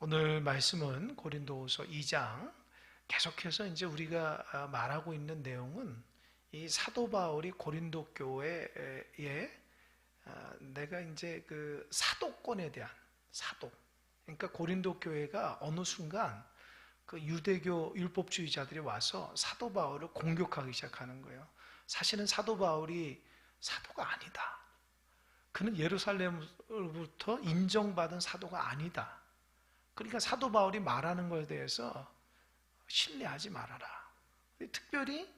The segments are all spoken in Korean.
오늘 말씀은 고린도후서 2장. 계속해서 이제 우리가 말하고 있는 내용은 이 사도 바울이 고린도 교회에 내가 이제 그 사도권에 대한 사도. 그러니까 고린도 교회가 어느 순간 그 유대교 율법주의자들이 와서 사도 바울을 공격하기 시작하는 거예요. 사실은 사도 바울이 사도가 아니다. 그는 예루살렘으로부터 인정받은 사도가 아니다. 그러니까 사도 바울이 말하는 것에 대해서 신뢰하지 말아라. 특별히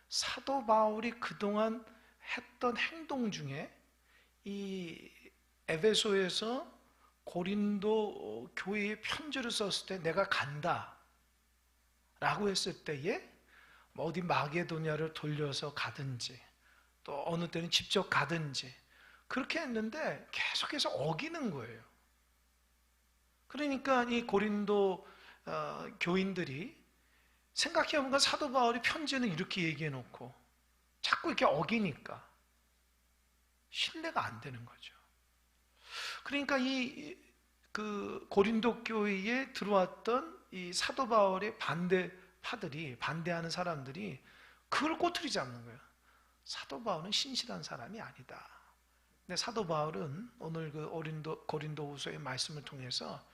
사도 바울이 그동안 했던 행동 중에 이 에베소에서 고린도 교회에 편지를 썼을 때 내가 간다 라고 했을 때에 뭐 어디 마게도냐를 돌려서 가든지 또 어느 때는 직접 가든지 그렇게 했는데 계속해서 어기는 거예요. 그러니까 이 고린도 교인들이 생각해보면 사도 바울이 편지는 이렇게 얘기해 놓고 자꾸 이렇게 어기니까 신뢰가 안 되는 거죠. 그러니까 그 고린도 교회에 들어왔던 이 사도 바울의 반대파들이, 반대하는 사람들이 그걸 꼬투리 잡는 거예요. 사도 바울은 신실한 사람이 아니다. 근데 사도 바울은 오늘 그 고린도후서의 말씀을 통해서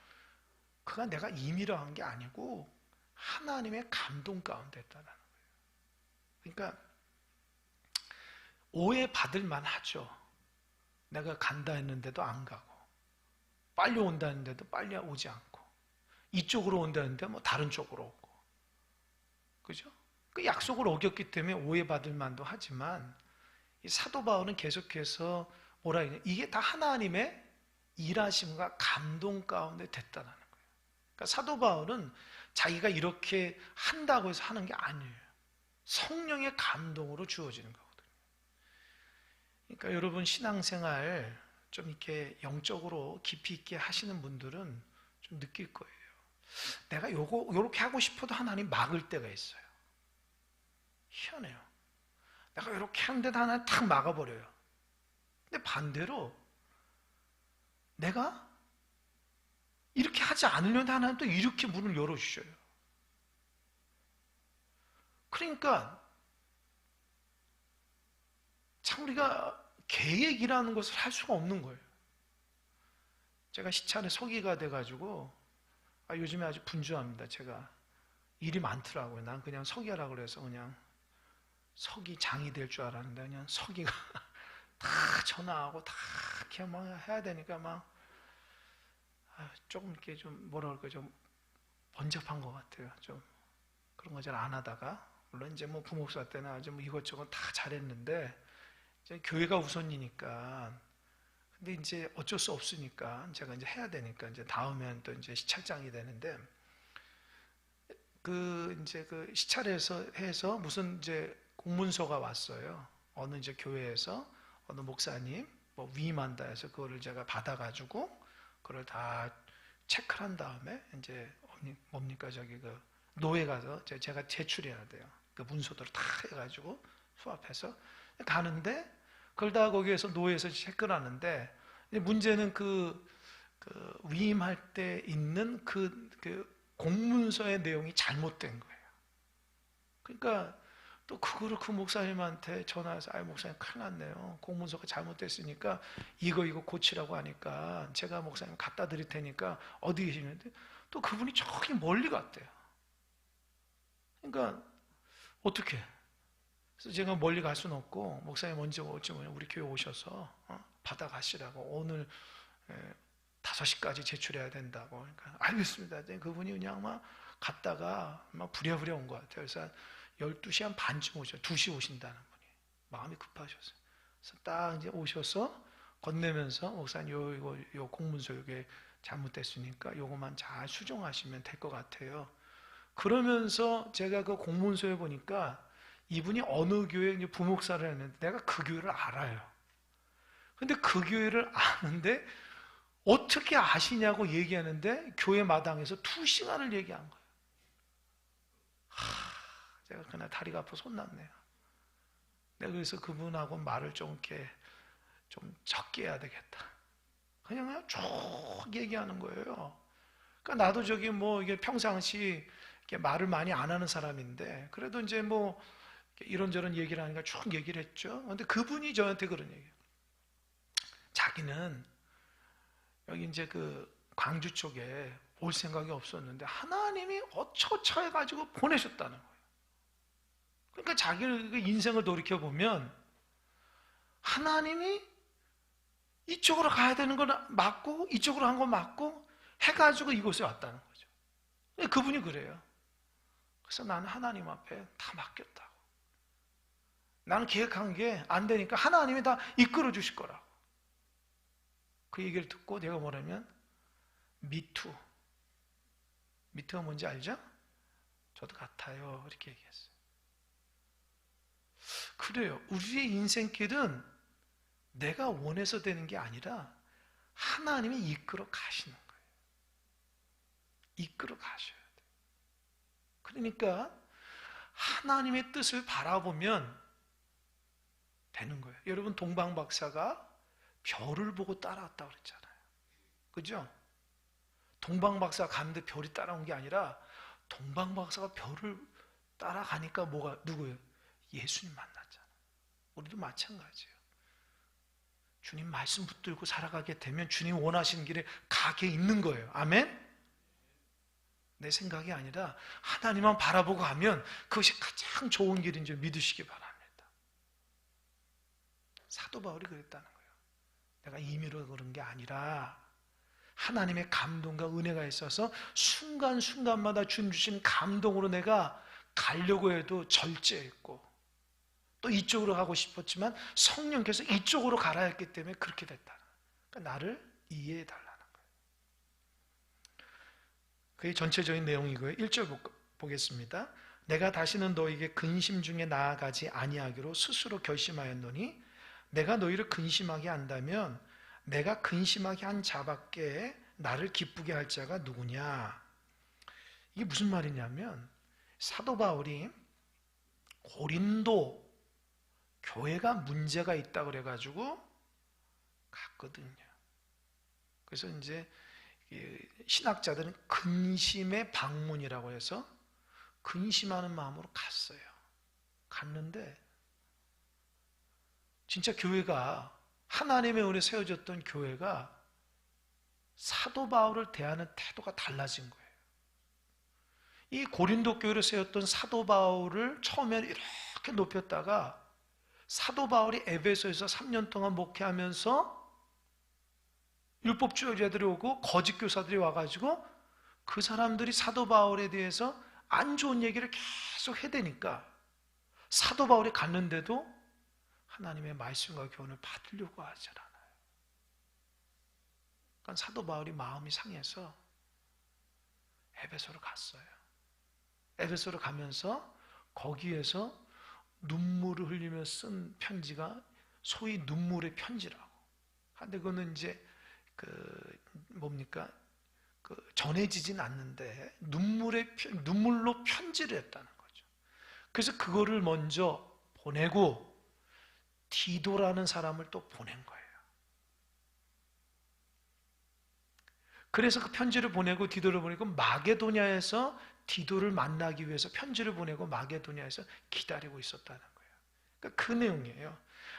그가 내가 임의로 한 게 아니고 하나님의 감동 가운데 했다는 거예요. 그러니까 오해받을 만하죠. 내가 간다 했는데도 안 가고 빨리 온다 했는데도 빨리 오지 않고 이쪽으로 온다 했는데 뭐 다른 쪽으로 오고, 그죠? 그 약속을 어겼기 때문에 오해받을 만도 하지만 이 사도 바울은 계속해서 뭐라 해야 되냐, 이게 다 하나님의 일하심과 감동 가운데 됐다는 거예요. 그러니까 사도 바울은 자기가 이렇게 한다고 해서 하는 게 아니에요. 성령의 감동으로 주어지는 거거든요. 그러니까 여러분 신앙생활 좀 이렇게 영적으로 깊이 있게 하시는 분들은 좀 느낄 거예요. 내가 요렇게 하고 싶어도 하나님 막을 때가 있어요. 희한해요. 내가 이렇게 하는데도 하나님 탁 막아버려요. 근데 반대로 내가 이렇게 하지 않으려는데 하나님 또 이렇게 문을 열어주셔요. 그러니까 참 우리가 계획이라는 것을 할 수가 없는 거예요. 제가 시차에 서기가 돼가지고 요즘에 아주 분주합니다. 제가 일이 많더라고요. 난 그냥 서기하라고 그래서 그냥 서기장이 될 줄 알았는데 그냥 서기가 다 전화하고 다 이렇게 막 해야 되니까 막 조금 이렇게 좀 뭐라 그럴까 좀 번잡한 것 같아요. 좀 그런 거 잘 안 하다가 물론 이제 뭐 부목사 때나 아주 뭐 이것저것 다 잘했는데 이제 교회가 우선이니까 근데 이제 어쩔 수 없으니까 제가 이제 해야 되니까 이제 다음엔 또 이제 시찰장이 되는데 이제 그 시찰에서 해서 무슨 이제 공문서가 왔어요. 어느 이제 교회에서 어느 목사님 뭐 위임한다 해서 그거를 제가 받아가지고 그걸 다 체크를 한 다음에 이제 뭡니까 저기 그 노예 가서 제가 제출해야 돼요. 그 문서들을 다 해가지고 수합해서 가는데 그걸 다 거기에서 노예에서 체크를 하는데 문제는 그 위임할 때 있는 그 공문서의 내용이 잘못된 거예요. 그러니까 또 그거를 그 목사님한테 전화해서 목사님 큰일 났네요. 공문서가 잘못됐으니까 이거 고치라고 하니까 제가 목사님 갖다 드릴 테니까 어디 계시는데 또 그분이 저기 멀리 갔대요. 그러니까 어떻게? 그래서 제가 멀리 갈 수는 없고 목사님 먼저 우리 교회 오셔서 받아가시라고 오늘 5시까지 제출해야 된다고. 그러니까 알겠습니다. 그분이 그냥 막 갔다가 막 부랴부랴 온 것 같아요. 그래서 12시 한 반쯤 오셔. 2시 오신다는 분이. 마음이 급하셨어요. 그래서 딱 이제 오셔서 건네면서 목사님 요 공문서 요게 잘못됐으니까 요거만 잘 수정하시면 될 것 같아요. 그러면서 제가 그 공문서에 보니까 이분이 어느 교회 부목사를 했는데 내가 그 교회를 알아요. 근데 그 교회를 아는데 어떻게 아시냐고 얘기하는데 교회 마당에서 2시간을 얘기한 거예요. 제가 그날 다리가 아파서 혼났네요. 내가 그래서 그분하고 말을 좀 이렇게 좀 적게 해야 되겠다. 그냥 쭉 얘기하는 거예요. 그러니까 나도 저기 뭐 이게 평상시 이렇게 말을 많이 안 하는 사람인데 그래도 이제 뭐 이런저런 얘기를 하니까 쭉 얘기를 했죠. 근데 그분이 저한테 그런 얘기예요. 자기는 여기 이제 그 광주 쪽에 올 생각이 없었는데 하나님이 어처처 해가지고 보내셨다는 거예요. 그러니까 자기 인생을 돌이켜 보면 하나님이 이쪽으로 가야 되는 건 맞고 이쪽으로 한 건 맞고 해가지고 이곳에 왔다는 거죠. 그분이 그래요. 그래서 나는 하나님 앞에 다 맡겼다고. 나는 계획한 게 안 되니까 하나님이 다 이끌어 주실 거라고. 그 얘기를 듣고 내가 뭐라면 미투. 미투가 뭔지 알죠? 저도 같아요. 이렇게 얘기했어요. 그래요. 우리의 인생길은 내가 원해서 되는 게 아니라 하나님이 이끌어 가시는 거예요. 이끌어 가셔야 돼요. 그러니까 하나님의 뜻을 바라보면 되는 거예요. 여러분 동방박사가 별을 보고 따라왔다고 그랬잖아요. 그죠? 동방박사 갔는데 별이 따라온 게 아니라 동방박사가 별을 따라가니까 누구예요? 예수님 만났잖아요. 우리도 마찬가지예요. 주님 말씀 붙들고 살아가게 되면 주님 원하시는 길에 가게 있는 거예요. 아멘? 내 생각이 아니라 하나님만 바라보고 가면 그것이 가장 좋은 길인 줄 믿으시기 바랍니다. 사도 바울이 그랬다는 거예요. 내가 임의로 그런 게 아니라 하나님의 감동과 은혜가 있어서 순간순간마다 주님 주신 감동으로 내가 가려고 해도 절제했고 또 이쪽으로 가고 싶었지만 성령께서 이쪽으로 가라 했기 때문에 그렇게 됐다. 그러니까 나를 이해해 달라는 거예요. 그게 전체적인 내용이고요. 1절 보겠습니다. 내가 다시는 너에게 근심 중에 나아가지 아니하기로 스스로 결심하였노니 내가 너희를 근심하게 한다면 내가 근심하게 한 자밖에 나를 기쁘게 할 자가 누구냐. 이게 무슨 말이냐면 사도 바울이 고린도 교회가 문제가 있다 그래가지고 갔거든요. 그래서 이제 신학자들은 근심의 방문이라고 해서 근심하는 마음으로 갔어요. 갔는데 진짜 교회가 하나님의 은혜 세워졌던 교회가 사도 바울을 대하는 태도가 달라진 거예요. 이 고린도 교회를 세웠던 사도 바울을 처음에는 이렇게 높였다가 사도 바울이 에베소에서 3년 동안 목회하면서 율법주의자들이 오고 거짓 교사들이 와가지고 그 사람들이 사도 바울에 대해서 안 좋은 얘기를 계속 해대니까 사도 바울이 갔는데도 하나님의 말씀과 교훈을 받으려고 하지 않아요. 그러니까 사도 바울이 마음이 상해서 에베소로 갔어요. 에베소로 가면서 거기에서 눈물을 흘리며 쓴 편지가 소위 눈물의 편지라고. 근데 그거는 이제 전해지진 않는데 눈물로 편지를 했다는 거죠. 그래서 그거를 먼저 보내고 디도라는 사람을 또 보낸 거예요. 그래서 그 편지를 보내고 디도를 보내고 마게도냐에서 디도를 만나기 위해서 편지를 보내고 마게도냐에서 기다리고 있었다는 거예요. 그러니까 그 내용이에요.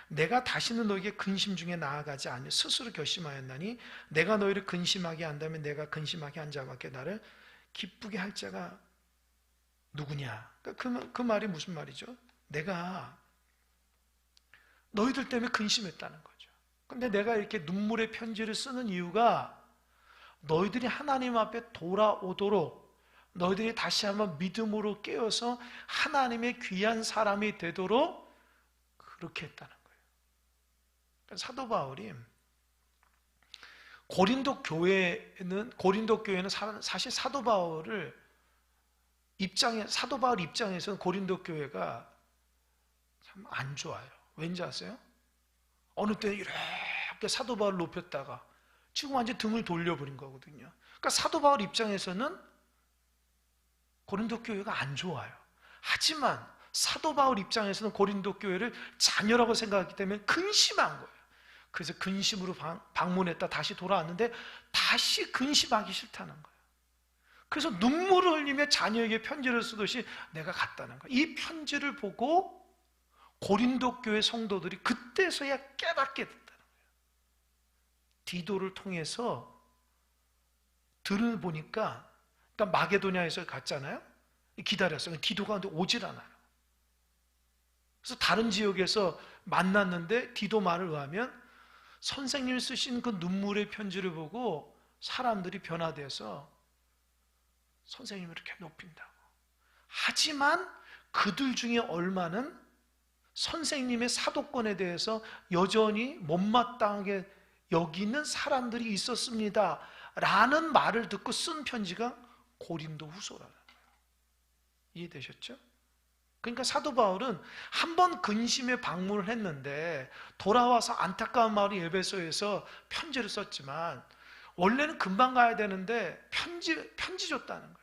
내가 다시는 너에게 근심 중에 나아가지 않으며 스스로 결심하였나니 내가 너희를 근심하게 한다면 내가 근심하게 한 자밖에 나를 기쁘게 할 자가 누구냐. 그러니까 그 말이 무슨 말이죠? 내가 너희들 때문에 근심했다는 거죠. 근데 내가 이렇게 눈물의 편지를 쓰는 이유가 너희들이 하나님 앞에 돌아오도록 너희들이 다시 한번 믿음으로 깨어서 하나님의 귀한 사람이 되도록 그렇게 했다는 거예요. 그러니까 사도 바울이 고린도 교회는 사실 사도 바울 입장에서는 고린도 교회가 참 안 좋아요. 왠지 아세요? 어느 때는 이렇게 사도 바울을 높였다가 지금 완전 등을 돌려버린 거거든요. 그러니까 사도 바울 입장에서는 고린도 교회가 안 좋아요. 하지만 사도 바울 입장에서는 고린도 교회를 자녀라고 생각하기 때문에 근심한 거예요. 그래서 근심으로 방문했다 다시 돌아왔는데 다시 근심하기 싫다는 거예요. 그래서 눈물을 흘리며 자녀에게 편지를 쓰듯이 내가 갔다는 거예요. 이 편지를 보고 고린도 교회 성도들이 그때서야 깨닫게 됐다는 거예요. 디도를 통해서 들어보니까, 그러니까 마게도냐에서 갔잖아요. 기다렸어요. 디도가 근데 오질 않아요. 그래서 다른 지역에서 만났는데 디도 말을 의하면 선생님이 쓰신 그 눈물의 편지를 보고 사람들이 변화돼서 선생님을 이렇게 높인다고. 하지만 그들 중에 얼마는 선생님의 사도권에 대해서 여전히 못마땅하게 여기는 사람들이 있었습니다 라는 말을 듣고 쓴 편지가 고린도 후서라는 거예요. 이해되셨죠? 그러니까 사도 바울은 한 번 근심에 방문을 했는데 돌아와서 안타까운 마을이 에베소에서 편지를 썼지만 원래는 금방 가야 되는데 편지 줬다는 거예요.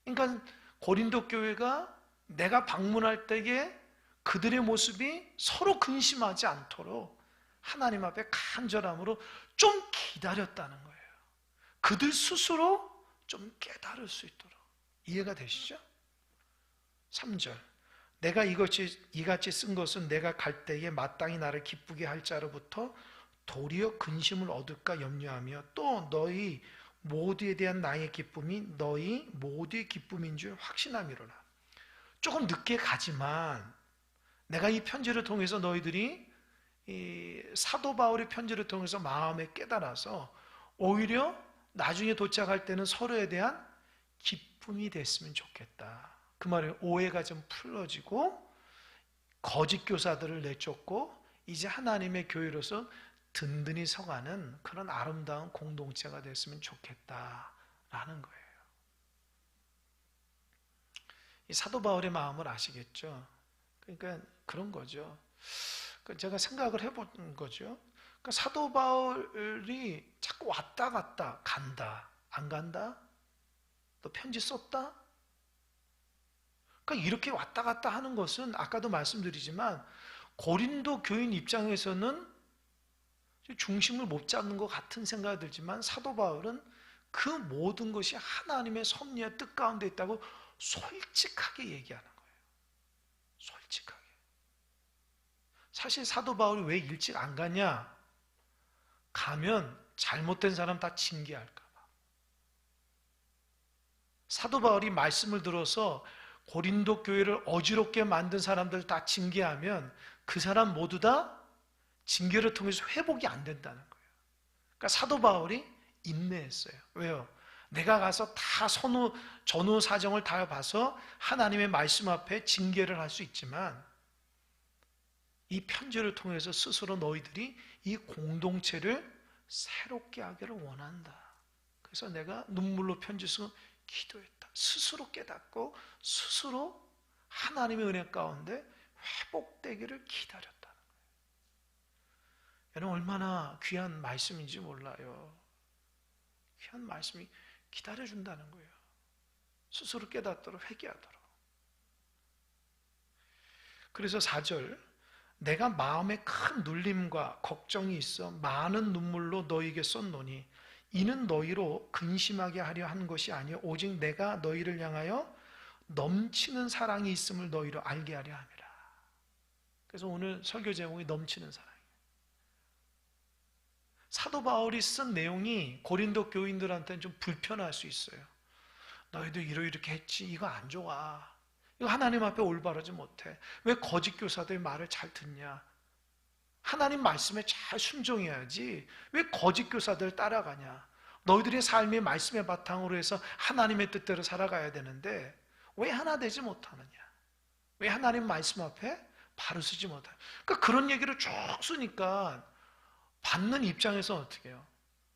그러니까 고린도 교회가 내가 방문할 때에 그들의 모습이 서로 근심하지 않도록 하나님 앞에 간절함으로 좀 기다렸다는 거예요. 그들 스스로 좀 깨달을 수 있도록. 이해가 되시죠? 3절. 내가 이같이 쓴 것은 내가 갈 때에 마땅히 나를 기쁘게 할 자로부터 도리어 근심을 얻을까 염려하며 또 너희 모두에 대한 나의 기쁨이 너희 모두의 기쁨인 줄 확신함이로라. 조금 늦게 가지만 내가 이 편지를 통해서 너희들이 이 사도 바울의 편지를 통해서 마음에 깨달아서 오히려 나중에 도착할 때는 서로에 대한 기쁨이 됐으면 좋겠다. 그 말에 오해가 좀 풀어지고 거짓 교사들을 내쫓고 이제 하나님의 교회로서 든든히 서가는 그런 아름다운 공동체가 됐으면 좋겠다라는 거예요. 이 사도 바울의 마음을 아시겠죠? 그러니까 그런 거죠. 제가 생각을 해본 거죠. 그러니까 사도 바울이 자꾸 왔다 갔다 간다, 안 간다? 또 편지 썼다? 그러니까 이렇게 왔다 갔다 하는 것은 아까도 말씀드리지만 고린도 교인 입장에서는 중심을 못 잡는 것 같은 생각이 들지만 사도 바울은 그 모든 것이 하나님의 섭리와 뜻 가운데 있다고 솔직하게 얘기하는 거예요. 솔직하게. 사실 사도 바울이 왜 일찍 안 가냐? 가면 잘못된 사람 다 징계할까 봐. 사도 바울이 말씀을 들어서 고린도 교회를 어지럽게 만든 사람들 다 징계하면 그 사람 모두 다 징계를 통해서 회복이 안 된다는 거예요. 그러니까 사도 바울이 인내했어요. 왜요? 내가 가서 다 전후 사정을 다 봐서 하나님의 말씀 앞에 징계를 할 수 있지만 이 편지를 통해서 스스로 너희들이 이 공동체를 새롭게 하기를 원한다. 그래서 내가 눈물로 편지 쓰고 기도했다. 스스로 깨닫고 스스로 하나님의 은혜 가운데 회복되기를 기다렸다는 거예요. 여러분 얼마나 귀한 말씀인지 몰라요. 귀한 말씀이 기다려준다는 거예요. 스스로 깨닫도록 회개하도록. 그래서 4절 내가 마음에 큰 눌림과 걱정이 있어 많은 눈물로 너희에게 썼노니 이는 너희로 근심하게 하려 한 것이 아니요 오직 내가 너희를 향하여 넘치는 사랑이 있음을 너희로 알게 하려 함이라. 그래서 오늘 설교 제목이 넘치는 사랑이에요. 사도 바울이 쓴 내용이 고린도 교인들한테는 좀 불편할 수 있어요. 너희도 이렇게 했지 이거 안 좋아. 이거 하나님 앞에 올바르지 못해. 왜 거짓 교사들의 말을 잘 듣냐? 하나님 말씀에 잘 순종해야지. 왜 거짓 교사들 따라가냐? 너희들의 삶이 말씀의 바탕으로 해서 하나님의 뜻대로 살아가야 되는데 왜 하나 되지 못하느냐? 왜 하나님 말씀 앞에 바로 서지 못하냐? 그러니까 그런 얘기를 쭉 쓰니까 받는 입장에서 어떻게 해요?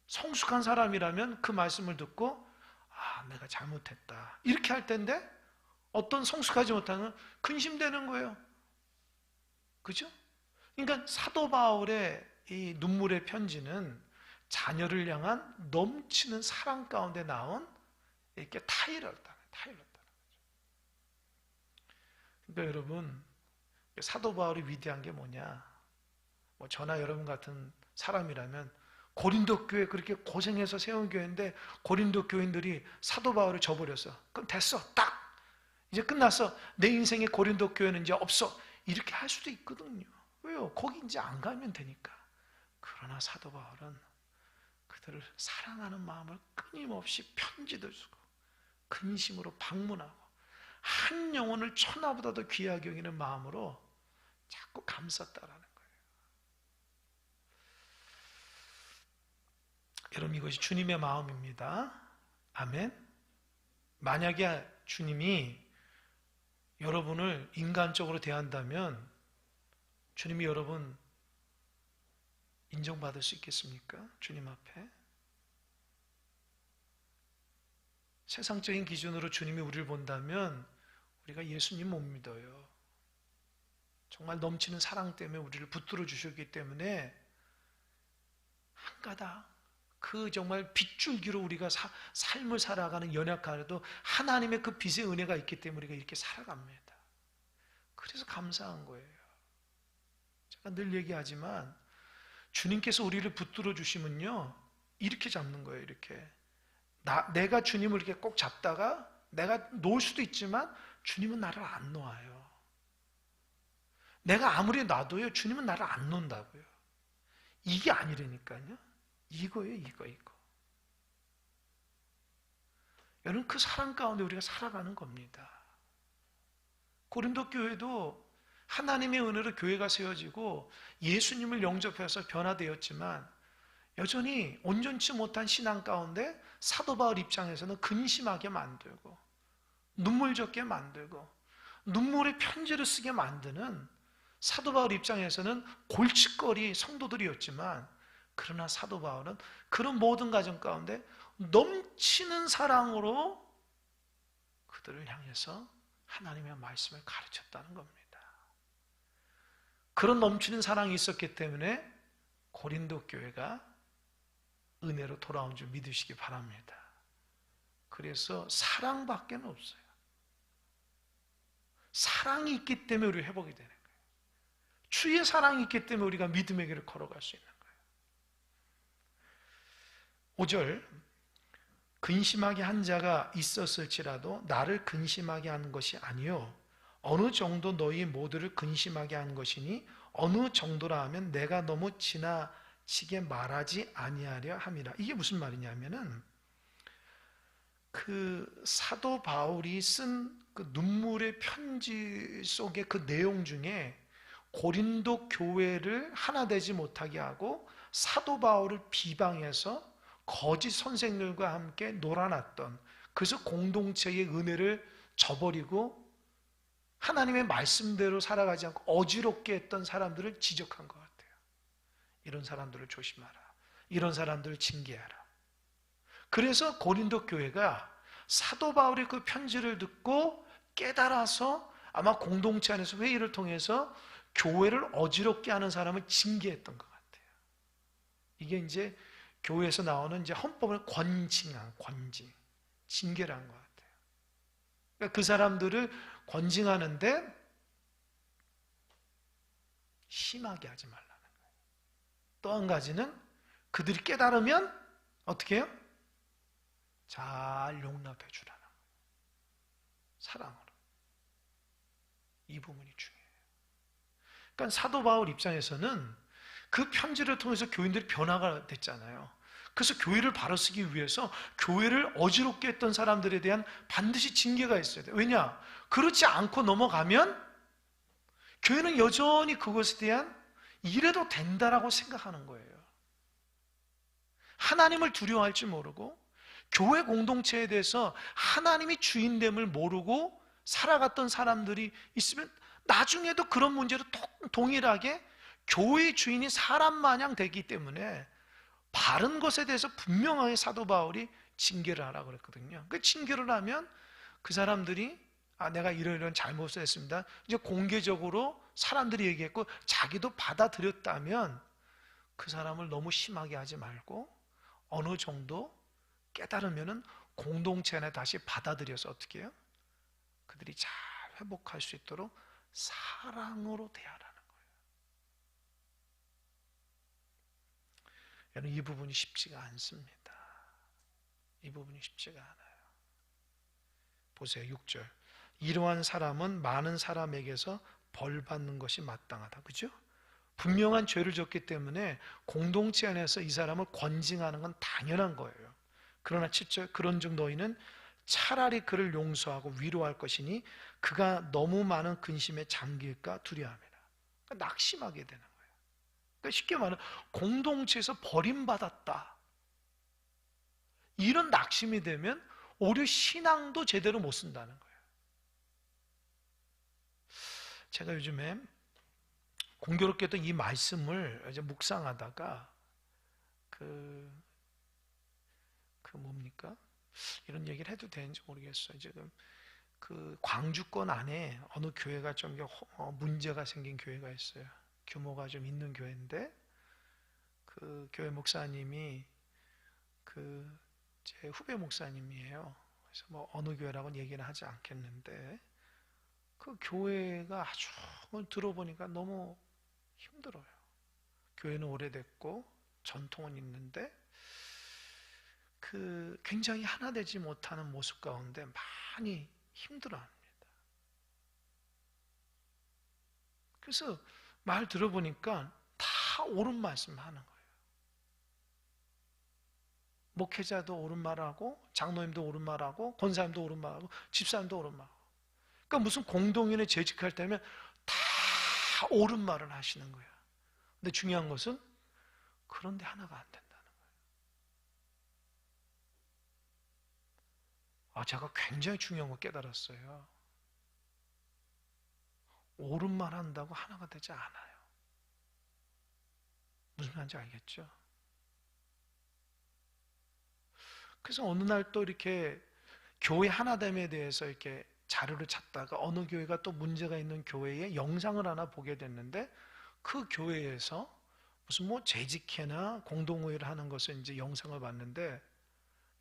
성숙한 사람이라면 그 말씀을 듣고 아, 내가 잘못했다. 이렇게 할 텐데 어떤 성숙하지 못하는 근심되는 거예요. 그죠? 그러니까 사도 바울의 이 눈물의 편지는 자녀를 향한 넘치는 사랑 가운데 나온 이렇게 타일렀다는 거죠. 그러니까 여러분 사도 바울이 위대한 게 뭐냐? 뭐 저나 여러분 같은 사람이라면 고린도 교회 그렇게 고생해서 세운 교회인데 고린도 교인들이 사도 바울을 저버렸어. 그럼 됐어. 딱. 이제 끝났어. 내 인생의 고린도 교회는 이제 없어. 이렇게 할 수도 있거든요. 왜요? 거기 이제 안 가면 되니까. 그러나 사도 바울은 그들을 사랑하는 마음을 끊임없이 편지도 쓰고 근심으로 방문하고 한 영혼을 천하보다도 귀하게 여기는 마음으로 자꾸 감쌌다라는 거예요. 여러분, 이것이 주님의 마음입니다. 아멘. 만약에 주님이 여러분을 인간적으로 대한다면 주님이 여러분 인정받을 수 있겠습니까? 주님 앞에. 세상적인 기준으로 주님이 우리를 본다면 우리가 예수님 못 믿어요. 정말 넘치는 사랑 때문에 우리를 붙들어 주셨기 때문에 한 가닥 그 정말 빗줄기로 우리가 삶을 살아가는 연약하여도 하나님의 그 빛의 은혜가 있기 때문에 우리가 이렇게 살아갑니다. 그래서 감사한 거예요. 제가 늘 얘기하지만 주님께서 우리를 붙들어 주시면요 이렇게 잡는 거예요. 이렇게 내가 주님을 이렇게 꼭 잡다가 내가 놓을 수도 있지만 주님은 나를 안 놓아요. 내가 아무리 놔도요 주님은 나를 안 놓는다고요. 이게 아니라니까요. 이거예요. 이거. 여러분, 그 사랑 가운데 우리가 살아가는 겁니다. 고린도 교회도 하나님의 은혜로 교회가 세워지고 예수님을 영접해서 변화되었지만 여전히 온전치 못한 신앙 가운데 사도 바울 입장에서는 근심하게 만들고 눈물 젖게 만들고 눈물의 편지를 쓰게 만드는 사도 바울 입장에서는 골칫거리 성도들이었지만 그러나 사도 바울은 그런 모든 과정 가운데 넘치는 사랑으로 그들을 향해서 하나님의 말씀을 가르쳤다는 겁니다. 그런 넘치는 사랑이 있었기 때문에 고린도 교회가 은혜로 돌아온 줄 믿으시기 바랍니다. 그래서 사랑밖에 없어요. 사랑이 있기 때문에 우리가 회복이 되는 거예요. 주의 사랑이 있기 때문에 우리가 믿음의 길을 걸어갈 수 있는 거예요. 5절, 근심하게 한 자가 있었을지라도 나를 근심하게 하는 것이 아니요 어느 정도 너희 모두를 근심하게 하는 것이니 어느 정도라 하면 내가 너무 지나치게 말하지 아니하려 함이라. 이게 무슨 말이냐면은 그 사도 바울이 쓴 그 눈물의 편지 속의 그 내용 중에 고린도 교회를 하나 되지 못하게 하고 사도 바울을 비방해서 거짓 선생들과 함께 놀아났던, 그래서 공동체의 은혜를 저버리고 하나님의 말씀대로 살아가지 않고 어지럽게 했던 사람들을 지적한 것 같아요. 이런 사람들을 조심하라. 이런 사람들을 징계하라. 그래서 고린도 교회가 사도 바울의 그 편지를 듣고 깨달아서 아마 공동체 안에서 회의를 통해서 교회를 어지럽게 하는 사람을 징계했던 것 같아요. 이게 이제 교회에서 나오는 이제 헌법을 권징한, 징계를 한 것 같아요. 그러니까 그 사람들을 권징하는데 심하게 하지 말라는 거예요. 또 한 가지는 그들이 깨달으면 어떻게 해요? 잘 용납해 주라는 거예요. 사랑으로. 이 부분이 중요해요. 그러니까 사도 바울 입장에서는 그 편지를 통해서 교인들이 변화가 됐잖아요. 그래서 교회를 바로 쓰기 위해서 교회를 어지럽게 했던 사람들에 대한 반드시 징계가 있어야 돼요. 왜냐? 그렇지 않고 넘어가면 교회는 여전히 그것에 대한 이래도 된다라고 생각하는 거예요. 하나님을 두려워할 줄 모르고 교회 공동체에 대해서 하나님이 주인됨을 모르고 살아갔던 사람들이 있으면 나중에도 그런 문제로 동일하게 교회의 주인이 사람 마냥 되기 때문에 바른 것에 대해서 분명하게 사도 바울이 징계를 하라고 그랬거든요. 그 징계를 하면 그 사람들이 내가 이런 잘못을 했습니다. 이제 공개적으로 사람들이 얘기했고 자기도 받아들였다면 그 사람을 너무 심하게 하지 말고 어느 정도 깨달으면은 공동체 안에 다시 받아들여서 어떻게 해요? 그들이 잘 회복할 수 있도록 사랑으로 대하라는 거예요. 여러분, 이 부분이 쉽지가 않습니다. 이 부분이 쉽지가 않아요. 보세요. 6절. 이러한 사람은 많은 사람에게서 벌 받는 것이 마땅하다. 그죠? 분명한 죄를 졌기 때문에 공동체 안에서 이 사람을 권징하는 건 당연한 거예요. 그러나 7절. 그런즉 너희는 차라리 그를 용서하고 위로할 것이니 그가 너무 많은 근심에 잠길까 두려워합니다. 그러니까 낙심하게 되는 거예요. 그러니까 쉽게 말하면 공동체에서 버림받았다, 이런 낙심이 되면 오히려 신앙도 제대로 못 쓴다는 거예요. 제가 요즘에 공교롭게도 이 말씀을 이제 묵상하다가 뭡니까? 이런 얘기를 해도 되는지 모르겠어요. 지금 광주권 안에 어느 교회가 좀 문제가 생긴 교회가 있어요. 규모가 좀 있는 교회인데 그 교회 목사님이 제 후배 목사님이에요. 그래서 뭐 어느 교회라고는 얘기는 하지 않겠는데 그 교회가 아주 들어보니까 너무 힘들어요. 교회는 오래됐고 전통은 있는데 굉장히 하나 되지 못하는 모습 가운데 많이 힘들어합니다. 그래서 말 들어보니까 다 옳은 말씀 하는 거예요. 목회자도 옳은 말하고 장로님도 옳은 말하고 권사님도 옳은 말하고 집사님도 옳은 말하고, 그러니까 무슨 공동연에 재직할 때면 다 옳은 말을 하시는 거예요. 근데 중요한 것은 그런데 하나가 안 된다는 거예요. 제가 굉장히 중요한 거 깨달았어요. 옳은 말 한다고 하나가 되지 않아요. 무슨 말인지 알겠죠? 그래서 어느 날 또 이렇게 교회 하나됨에 대해서 이렇게 자료를 찾다가 어느 교회가 또 문제가 있는 교회의 영상을 하나 보게 됐는데 그 교회에서 무슨 뭐 재직회나 공동회를 하는 것을 이제 영상을 봤는데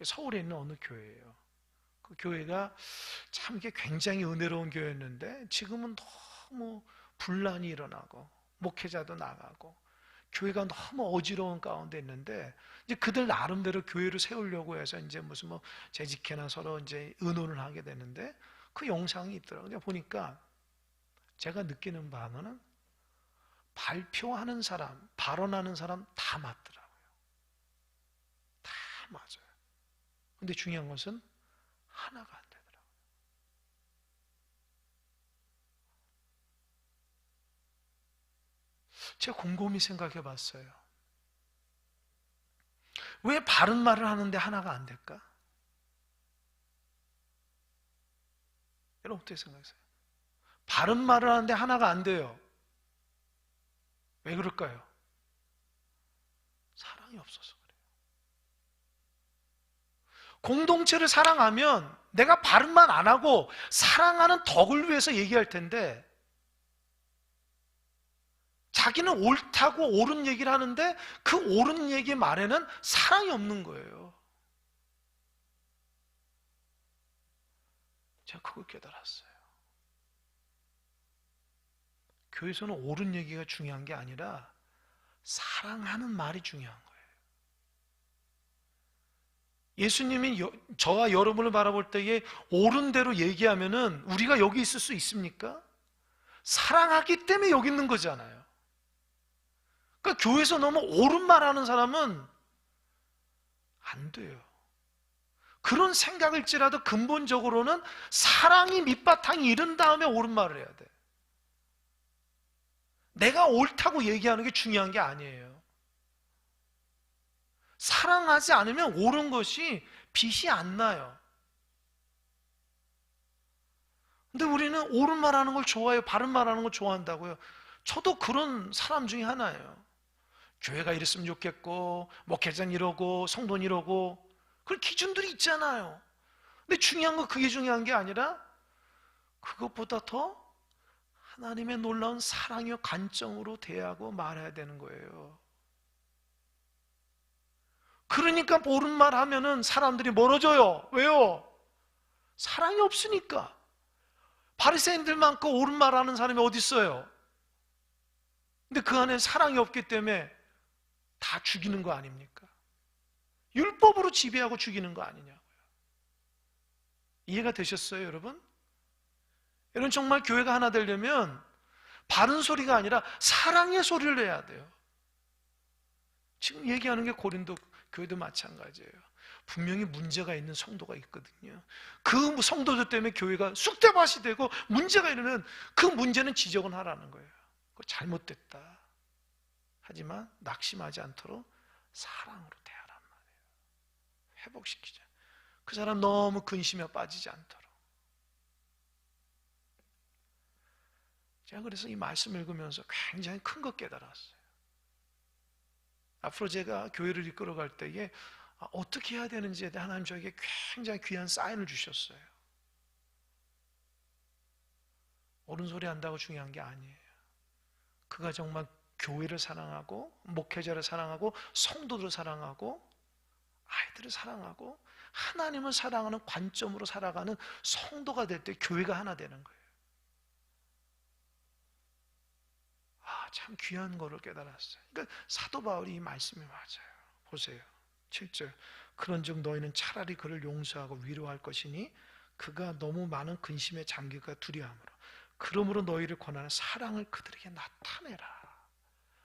서울에 있는 어느 교회예요. 그 교회가 참 이게 굉장히 은혜로운 교회였는데 지금은 너무 분란이 일어나고 목회자도 나가고 교회가 너무 어지러운 가운데 있는데 이제 그들 나름대로 교회를 세우려고 해서 이제 무슨 뭐 재직회나 서로 이제 의논을 하게 되는데 그 영상이 있더라고요. 보니까 제가 느끼는 바는 발표하는 사람, 발언하는 사람 다 맞더라고요. 다 맞아요. 근데 중요한 것은 하나가 안 되더라고요. 제가 곰곰이 생각해 봤어요. 왜 바른 말을 하는데 하나가 안 될까? 여러분 어떻게 생각하세요? 바른 말을 하는데 하나가 안 돼요. 왜 그럴까요? 사랑이 없어서 그래요. 공동체를 사랑하면 내가 바른 말 안 하고 사랑하는 덕을 위해서 얘기할 텐데 자기는 옳다고 옳은 얘기를 하는데 그 옳은 얘기 말에는 사랑이 없는 거예요. 제가 그걸 깨달았어요. 교회에서는 옳은 얘기가 중요한 게 아니라 사랑하는 말이 중요한 거예요. 예수님이 저와 여러분을 바라볼 때에 옳은 대로 얘기하면은 우리가 여기 있을 수 있습니까? 사랑하기 때문에 여기 있는 거잖아요. 그러니까 교회에서 너무 옳은 말 하는 사람은 안 돼요. 그런 생각일지라도 근본적으로는 사랑이 밑바탕이 이른 다음에 옳은 말을 해야 돼. 내가 옳다고 얘기하는 게 중요한 게 아니에요. 사랑하지 않으면 옳은 것이 빛이 안 나요. 근데 우리는 옳은 말 하는 걸 좋아해요. 바른 말 하는 걸 좋아한다고요. 저도 그런 사람 중에 하나예요. 교회가 이랬으면 좋겠고 목회자는 이러고 성도는 이러고 그런 기준들이 있잖아요. 근데 중요한 건 그게 중요한 게 아니라 그것보다 더 하나님의 놀라운 사랑의 관점으로 대하고 말해야 되는 거예요. 그러니까 옳은 말 하면은 사람들이 멀어져요. 왜요? 사랑이 없으니까. 바리새인들만큼 옳은 말 하는 사람이 어디 있어요? 근데 그 안에 사랑이 없기 때문에 다 죽이는 거 아닙니까? 율법으로 지배하고 죽이는 거 아니냐고요. 이해가 되셨어요, 여러분? 여러분, 정말 교회가 하나 되려면 바른 소리가 아니라 사랑의 소리를 내야 돼요. 지금 얘기하는 게 고린도 교회도 마찬가지예요. 분명히 문제가 있는 성도가 있거든요. 그 성도들 때문에 교회가 쑥대밭이 되고 문제가 있으면 그 문제는 지적은 하라는 거예요. 그거 잘못됐다. 하지만 낙심하지 않도록 사랑으로 대하란 말이에요. 회복시키자. 그 사람 너무 근심에 빠지지 않도록. 제가 그래서 이 말씀을 읽으면서 굉장히 큰 것 깨달았어요. 앞으로 제가 교회를 이끌어갈 때에 어떻게 해야 되는지에 대해 하나님 저에게 굉장히 귀한 사인을 주셨어요. 옳은 소리 한다고 중요한 게 아니에요. 그가 정말 교회를 사랑하고 목회자를 사랑하고 성도들을 사랑하고 아이들을 사랑하고 하나님을 사랑하는 관점으로 살아가는 성도가 될 때 교회가 하나 되는 거예요. 참 귀한 거를 깨달았어요. 그러니까 사도 바울이 이 말씀이 맞아요. 보세요. 7절. 그런즉 너희는 차라리 그를 용서하고 위로할 것이니 그가 너무 많은 근심에 잠기가 두려움으로 그러므로 너희를 권하는 사랑을 그들에게 나타내라.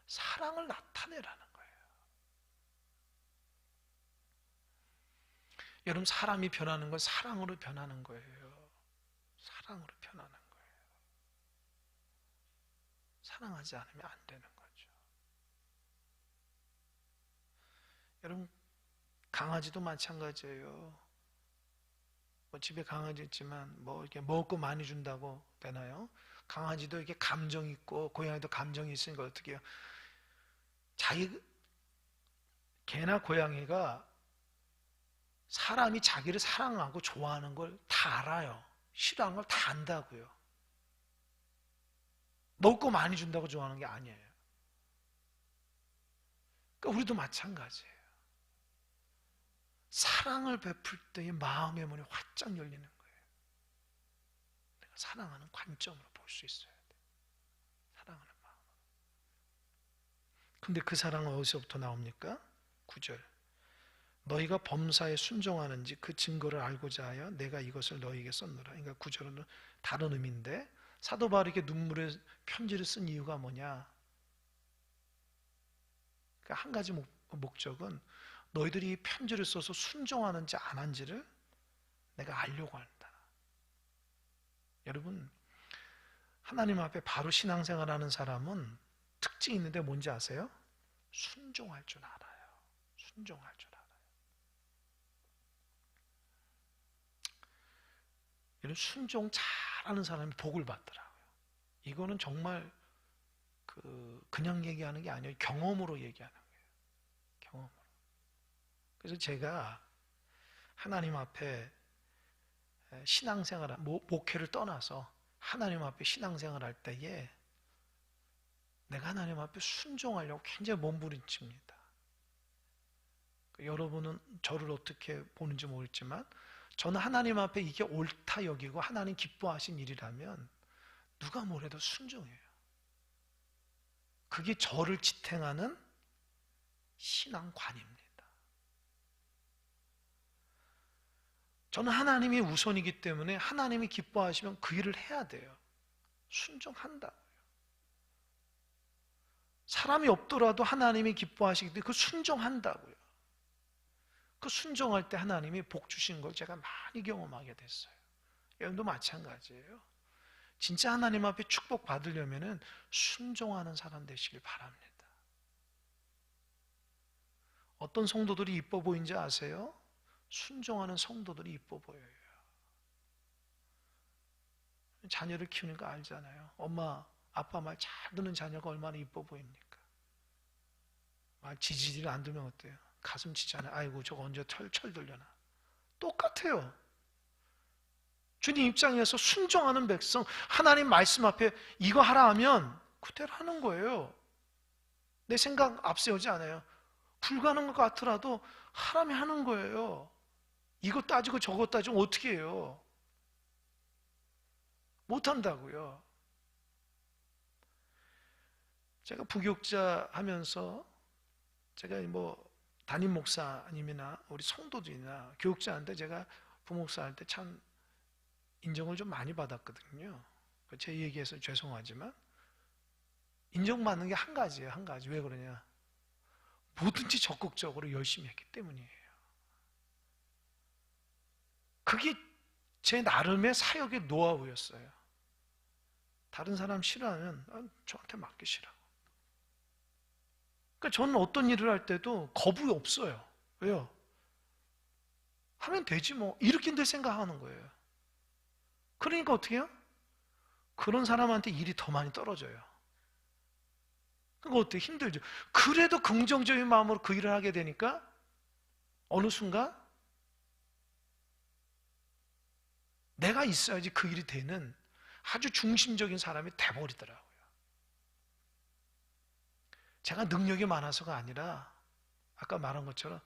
사랑을 나타내라는 거예요. 여러분, 사람이 변하는 건 사랑으로 변하는 거예요. 사랑으로 변하는 거예요. 사랑하지 않으면 안 되는 거죠. 여러분, 강아지도 마찬가지예요. 집에 강아지 있지만 이렇게 먹을 거 많이 준다고 되나요? 강아지도 이렇게 감정 있고 고양이도 감정이 있으니까 어떻게 해요? 개나 고양이가 사람이 자기를 사랑하고 좋아하는 걸 다 알아요. 싫어하는 걸 다 안다고요. 먹을 거 많이 준다고 좋아하는 게 아니에요. 그러니까 우리도 마찬가지예요. 사랑을 베풀 때의 마음의 문이 활짝 열리는 거예요. 내가 사랑하는 관점으로 볼 수 있어야 돼. 사랑하는 마음. 근데 그 사랑은 어디서부터 나옵니까? 9절. 너희가 범사에 순종하는지 그 증거를 알고자 하여 내가 이것을 너희에게 썼노라. 그러니까 9절은 다른 의미인데 사도 바울에게 눈물의 편지를 쓴 이유가 뭐냐? 그러니까 한 가지 목적은 너희들이 이 편지를 써서 순종하는지 안 한지를 내가 알려고 한다. 여러분, 하나님 앞에 바로 신앙생활하는 사람은 특징이 있는데 뭔지 아세요? 순종할 줄 알아요. 순종할 줄 알아요. 이런 순종 잘하는 사람이 복을 받더라고요. 이거는 정말 그냥 얘기하는 게 아니에요. 경험으로 얘기하는 거예요. 경험으로. 그래서 제가 하나님 앞에 신앙생활, 목회를 떠나서 하나님 앞에 신앙생활할 때에 내가 하나님 앞에 순종하려고 굉장히 몸부림칩니다. 여러분은 저를 어떻게 보는지 모르겠지만 저는 하나님 앞에 이게 옳다 여기고 하나님 기뻐하신 일이라면 누가 뭐래도 순종해요. 그게 저를 지탱하는 신앙관입니다. 저는 하나님이 우선이기 때문에 하나님이 기뻐하시면 그 일을 해야 돼요. 순종한다고요. 사람이 없더라도 하나님이 기뻐하시기 때문에 그 순종한다고요. 그 순종할 때 하나님이 복 주신 걸 제가 많이 경험하게 됐어요. 여러분도 마찬가지예요. 진짜 하나님 앞에 축복 받으려면 순종하는 사람 되시길 바랍니다. 어떤 성도들이 이뻐 보이는지 아세요? 순종하는 성도들이 이뻐 보여요. 자녀를 키우니까 알잖아요. 엄마, 아빠 말 잘 듣는 자녀가 얼마나 이뻐 보입니까? 말 지지를 안 들으면 어때요? 가슴 치잖아요. 아이고 저거 언제 철 들려나. 똑같아요. 주님 입장에서 순종하는 백성, 하나님 말씀 앞에 이거 하라 하면 그대로 하는 거예요. 내 생각 앞세우지 않아요. 불가능한 것 같더라도 하라면 하는 거예요. 이거 따지고 저거 따지고 어떻게 해요? 못한다고요. 제가 부교육자 하면서 제가 뭐 담임 목사님이나 우리 성도들이나 교육자한테 제가 부목사 할 때 참 인정을 좀 많이 받았거든요. 제 얘기해서 죄송하지만 인정받는 게 한 가지예요. 한 가지. 왜 그러냐? 뭐든지 적극적으로 열심히 했기 때문이에요. 그게 제 나름의 사역의 노하우였어요. 다른 사람 싫어하면 저한테 맡기시라고. 그러니까 저는 어떤 일을 할 때도 겁이 없어요. 왜요? 하면 되지 뭐. 이렇게 늘 생각하는 거예요. 그러니까 어떻게 해요? 그런 사람한테 일이 더 많이 떨어져요. 그러니까 어때요? 힘들죠. 그래도 긍정적인 마음으로 그 일을 하게 되니까 어느 순간 내가 있어야지 그 일이 되는 아주 중심적인 사람이 돼버리더라고요. 제가 능력이 많아서가 아니라 아까 말한 것처럼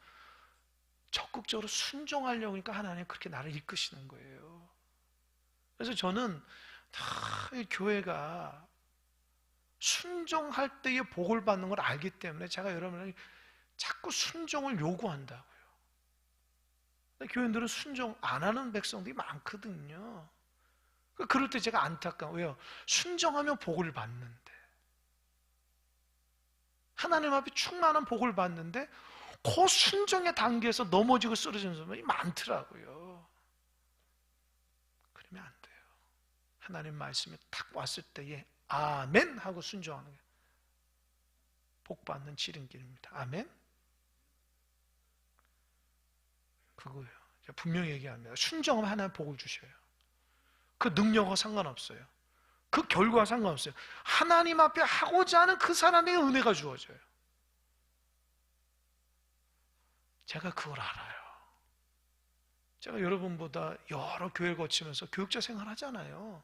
적극적으로 순종하려고 하니까 하나님 그렇게 나를 이끄시는 거예요. 그래서 저는 다 이 교회가 순종할 때의 복을 받는 걸 알기 때문에 제가 여러분에게 자꾸 순종을 요구한다고요. 교인들은 순종 안 하는 백성들이 많거든요. 그럴 때 제가 안타까워요. 순종하면 복을 받는데, 하나님 앞에 충만한 복을 받는데 그 순종의 단계에서 넘어지고 쓰러지는 사람이 많더라고요. 그러면 안 돼요. 하나님 말씀이 딱 왔을 때에 아멘 하고 순종하는 게 복 받는 지름길입니다. 아멘. 그거예요. 제가 분명히 얘기합니다. 순종하면 하나님 복을 주셔요. 그 능력과 상관없어요. 그 결과와 상관없어요. 하나님 앞에 하고자 하는 그 사람에게 은혜가 주어져요. 제가 그걸 알아요. 제가 여러분보다 여러 교회를 거치면서 교육자 생활 하잖아요.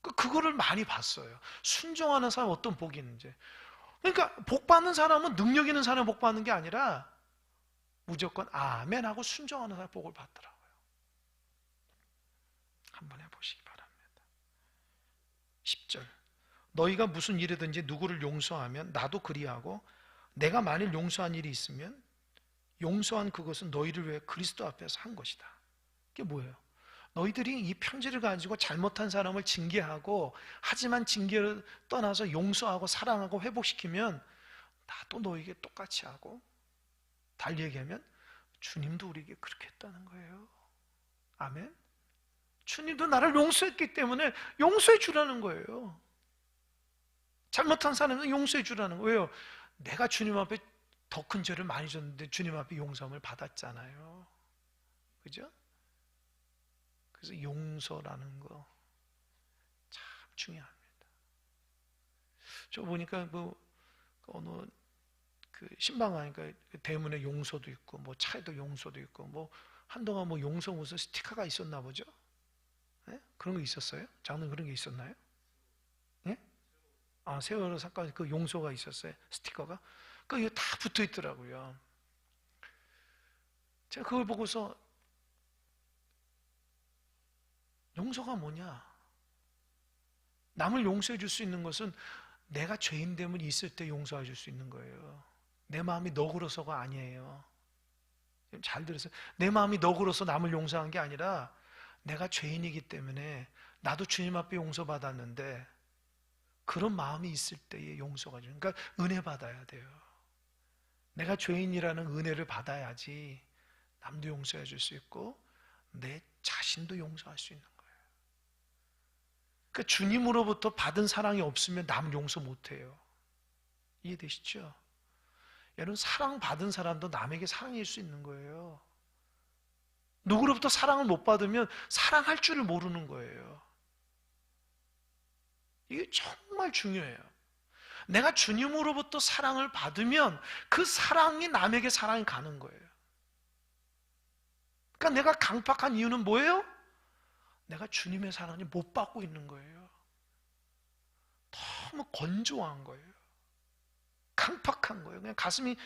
그거를 많이 봤어요. 순종하는 사람 어떤 복이 있는지. 그러니까 복 받는 사람은 능력 있는 사람이 복 받는 게 아니라 무조건 아멘 하고 순종하는 사람이 복을 받더라고요. 한번 해보시기 바랍니다. 10절 너희가 무슨 일이든지 누구를 용서하면 나도 그리하고 내가 만일 용서한 일이 있으면 용서한 그것은 너희를 위해 그리스도 앞에서 한 것이다. 이게 뭐예요? 너희들이 이 편지를 가지고 잘못한 사람을 징계하고 하지만 징계를 떠나서 용서하고 사랑하고 회복시키면 나도 너에게 똑같이 하고 달리 얘기하면 주님도 우리에게 그렇게 했다는 거예요. 아멘. 주님도 나를 용서했기 때문에 용서해 주라는 거예요. 잘못한 사람은 용서해 주라는 거예요. 왜요? 내가 주님 앞에 더 큰 죄를 많이 졌는데 주님 앞에 용서함을 받았잖아요. 그죠? 그래서 용서라는 거 참 중요합니다. 저 보니까 어느 신방 가니까 대문에 용서도 있고 뭐 차에도 용서도 있고 뭐 한동안 뭐 용서 무슨 스티커가 있었나 보죠? 네? 그런 거 있었어요? 장르 그런 게 있었나요? 네? 아, 세월호 사건 그 용서가 있었어요. 스티커가. 이거 다 붙어 있더라고요. 제가 그걸 보고서 용서가 뭐냐? 남을 용서해 줄 수 있는 것은 내가 죄인됨을 있을 때 용서해 줄 수 있는 거예요. 내 마음이 너그러서가 아니에요. 잘 들으세요. 내 마음이 너그러서 남을 용서한 게 아니라 내가 죄인이기 때문에 나도 주님 앞에 용서받았는데 그런 마음이 있을 때의 용서가 주는. 그러니까 은혜 받아야 돼요. 내가 죄인이라는 은혜를 받아야지 남도 용서해 줄 수 있고 내 자신도 용서할 수 있는 거예요. 그러니까 주님으로부터 받은 사랑이 없으면 남 용서 못해요. 이해되시죠? 여러분 사랑받은 사람도 남에게 사랑일 수 있는 거예요. 누구로부터 사랑을 못 받으면 사랑할 줄을 모르는 거예요. 이게 정말 중요해요. 내가 주님으로부터 사랑을 받으면 그 사랑이 남에게 사랑이 가는 거예요. 그러니까 내가 강팍한 이유는 뭐예요? 내가 주님의 사랑을 못 받고 있는 거예요. 너무 건조한 거예요. 강팍한 거예요. 그냥 가슴이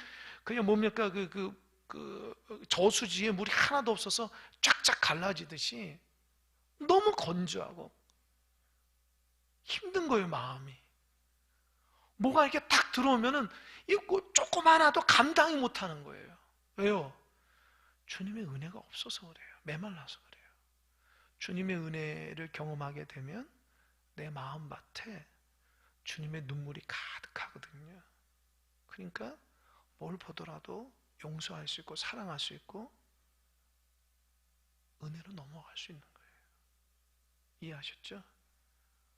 그냥 뭡니까 저수지에 물이 하나도 없어서 쫙쫙 갈라지듯이 너무 건조하고 힘든 거예요, 마음이. 뭐가 이렇게 딱 들어오면은 이거 조금 하나도 감당이 못하는 거예요. 왜요? 주님의 은혜가 없어서 그래요. 메말라서 그래요. 주님의 은혜를 경험하게 되면 내 마음밭에 주님의 눈물이 가득하거든요. 그러니까 뭘 보더라도 용서할 수 있고 사랑할 수 있고 은혜로 넘어갈 수 있는 거예요. 이해하셨죠?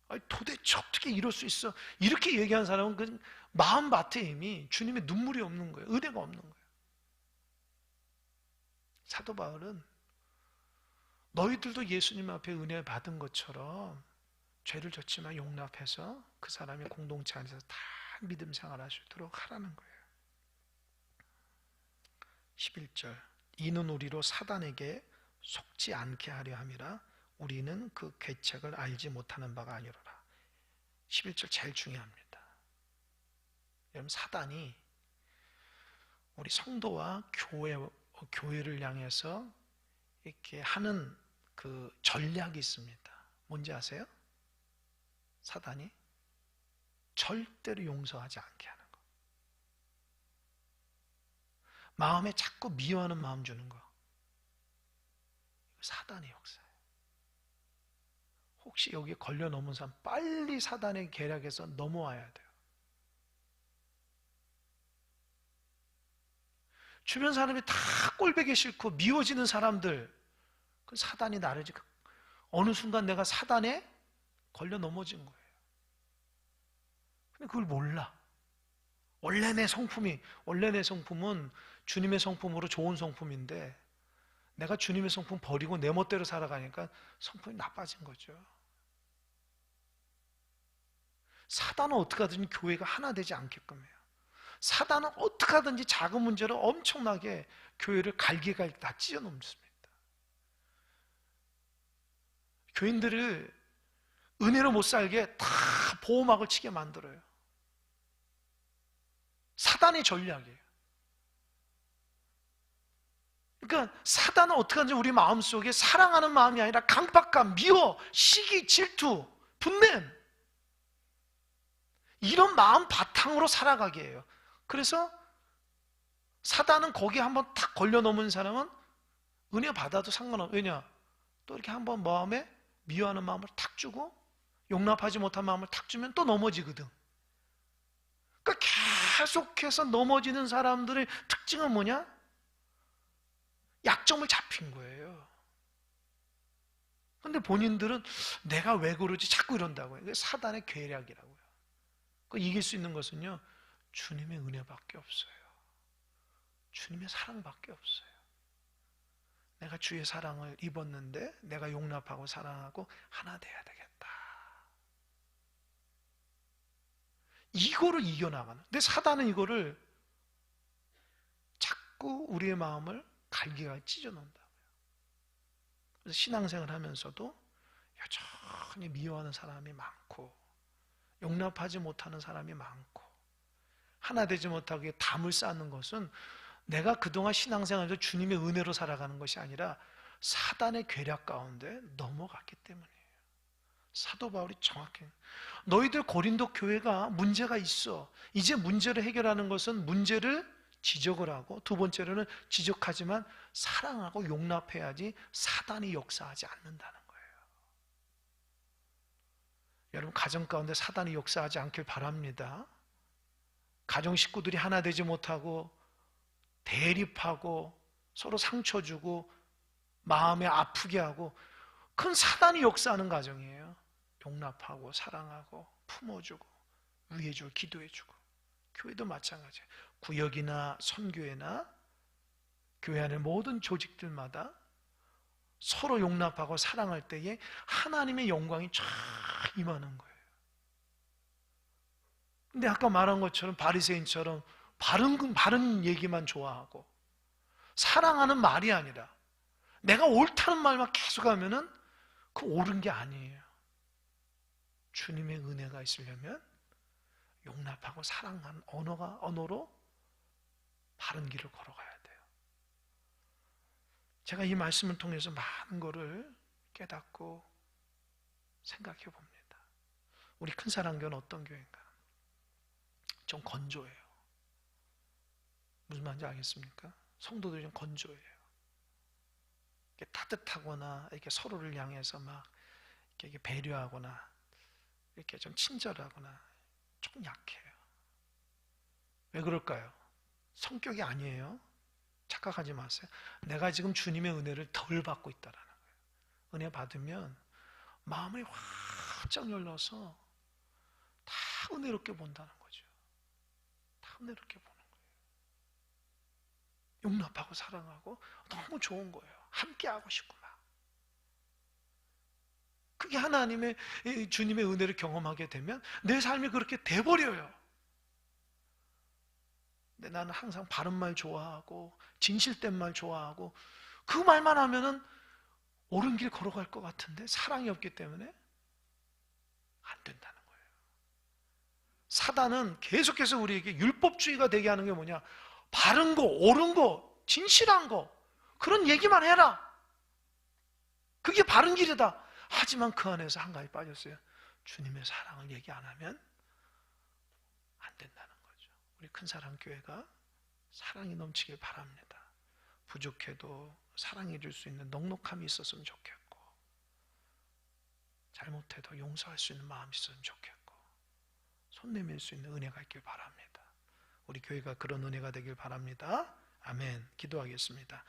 아니, 도대체 어떻게 이럴 수 있어? 이렇게 얘기한 사람은 그 마음밭에 이미 주님의 눈물이 없는 거예요. 은혜가 없는 거예요. 사도 바울은 너희들도 예수님 앞에 은혜 받은 것처럼 죄를 졌지만 용납해서 그 사람이 공동체 안에서 다 믿음 생활할 수 있도록 하라는 거예요. 11절 이는 우리로 사단에게 속지 않게 하려 함이라 우리는 그 계책을 알지 못하는 바가 아니로라. 11절 제일 중요합니다. 여러분 사단이 우리 성도와 교회를 향해서 이렇게 하는 그 전략이 있습니다. 뭔지 아세요? 사단이 절대로 용서하지 않게 하는 거. 마음에 자꾸 미워하는 마음 주는 거. 사단의 역사예요. 혹시 여기에 걸려 넘은 사람 빨리 사단의 계략에서 넘어와야 돼요. 주변 사람이 다 꼴보기 싫고 미워지는 사람들, 그 사단이 나를 지금 어느 순간 내가 사단에 걸려 넘어진 거예요. 근데 그걸 몰라. 원래 내 성품은 주님의 성품으로 좋은 성품인데 내가 주님의 성품 버리고 내 멋대로 살아가니까 성품이 나빠진 거죠. 사단은 어떻게 하든지 교회가 하나 되지 않게끔 해요. 사단은 어떻게 하든지 작은 문제로 엄청나게 교회를 갈기갈기 다 찢어놓습니다. 교인들을 은혜로 못 살게 다 보호막을 치게 만들어요. 사단의 전략이에요. 그러니까 사단은 어떻게 하든지 우리 마음속에 사랑하는 마음이 아니라 강박감, 미워, 시기, 질투, 분냄 이런 마음 바탕으로 살아가게 해요. 그래서 사단은 거기에 한번 탁 걸려 넘은 사람은 은혜 받아도 상관없어요. 왜냐? 또 이렇게 한번 마음에 미워하는 마음을 탁 주고 용납하지 못한 마음을 탁 주면 또 넘어지거든. 그러니까 계속해서 넘어지는 사람들의 특징은 뭐냐? 약점을 잡힌 거예요. 근데 본인들은 내가 왜 그러지? 자꾸 이런다고요. 이게 사단의 계략이라고요. 그 이길 수 있는 것은요, 주님의 은혜밖에 없어요. 주님의 사랑밖에 없어요. 내가 주의 사랑을 입었는데 내가 용납하고 사랑하고 하나 돼야 되겠다. 이거를 이겨나가는. 근데 사단은 이거를 자꾸 우리의 마음을 갈기갈기 찢어놓는다고요. 그래서 신앙생활을 하면서도 여전히 미워하는 사람이 많고 용납하지 못하는 사람이 많고 하나 되지 못하게 담을 쌓는 것은 내가 그동안 신앙생활에서 주님의 은혜로 살아가는 것이 아니라 사단의 계략 가운데 넘어갔기 때문이에요. 사도 바울이 정확히 너희들 고린도 교회가 문제가 있어. 이제 문제를 해결하는 것은 문제를 지적을 하고 두 번째로는 지적하지만 사랑하고 용납해야지 사단이 역사하지 않는다는 거예요. 여러분 가정 가운데 사단이 역사하지 않길 바랍니다. 가정 식구들이 하나 되지 못하고 대립하고 서로 상처 주고 마음에 아프게 하고 그건 사단이 역사하는 가정이에요. 용납하고 사랑하고 품어주고 위해주고 기도해주고 교회도 마찬가지예요. 구역이나 선교회나 교회 안의 모든 조직들마다 서로 용납하고 사랑할 때에 하나님의 영광이 쫙 임하는 거예요. 근데 아까 말한 것처럼 바리새인처럼 바른 얘기만 좋아하고 사랑하는 말이 아니라 내가 옳다는 말만 계속하면은 그 옳은 게 아니에요. 주님의 은혜가 있으려면 용납하고 사랑하는 언어로 바른 길을 걸어가야 돼요. 제가 이 말씀을 통해서 많은 거를 깨닫고 생각해 봅니다. 우리 큰사랑교회는 어떤 교회인가? 좀 건조해요. 무슨 말인지 알겠습니까? 성도들이 좀 건조해요. 이렇게 따뜻하거나 이렇게 서로를 향해서 막 이렇게 배려하거나 이렇게 좀 친절하거나 조금 약해요. 왜 그럴까요? 성격이 아니에요. 착각하지 마세요. 내가 지금 주님의 은혜를 덜 받고 있다라는 거예요. 은혜 받으면 마음이 활짝 열려서 다 은혜롭게 본다는 거죠. 다 은혜롭게 보는 거예요. 용납하고 사랑하고 너무 좋은 거예요. 함께하고 싶고 막. 그게 하나님의 주님의 은혜를 경험하게 되면 내 삶이 그렇게 돼버려요. 근데 나는 항상 바른 말 좋아하고 진실된 말 좋아하고 그 말만 하면은 옳은 길 걸어갈 것 같은데 사랑이 없기 때문에 안 된다는 거예요. 사단은 계속해서 우리에게 율법주의가 되게 하는 게 뭐냐? 바른 거, 옳은 거, 진실한 거 그런 얘기만 해라. 그게 바른 길이다. 하지만 그 안에서 한 가지 빠졌어요. 주님의 사랑을 얘기 안 하면 안 된다는 거죠. 우리 큰사랑교회가 사랑이 넘치길 바랍니다. 부족해도 사랑해 줄 수 있는 넉넉함이 있었으면 좋겠고 잘못해도 용서할 수 있는 마음이 있었으면 좋겠고 손 내밀 수 있는 은혜가 있길 바랍니다. 우리 교회가 그런 은혜가 되길 바랍니다. 아멘. 기도하겠습니다.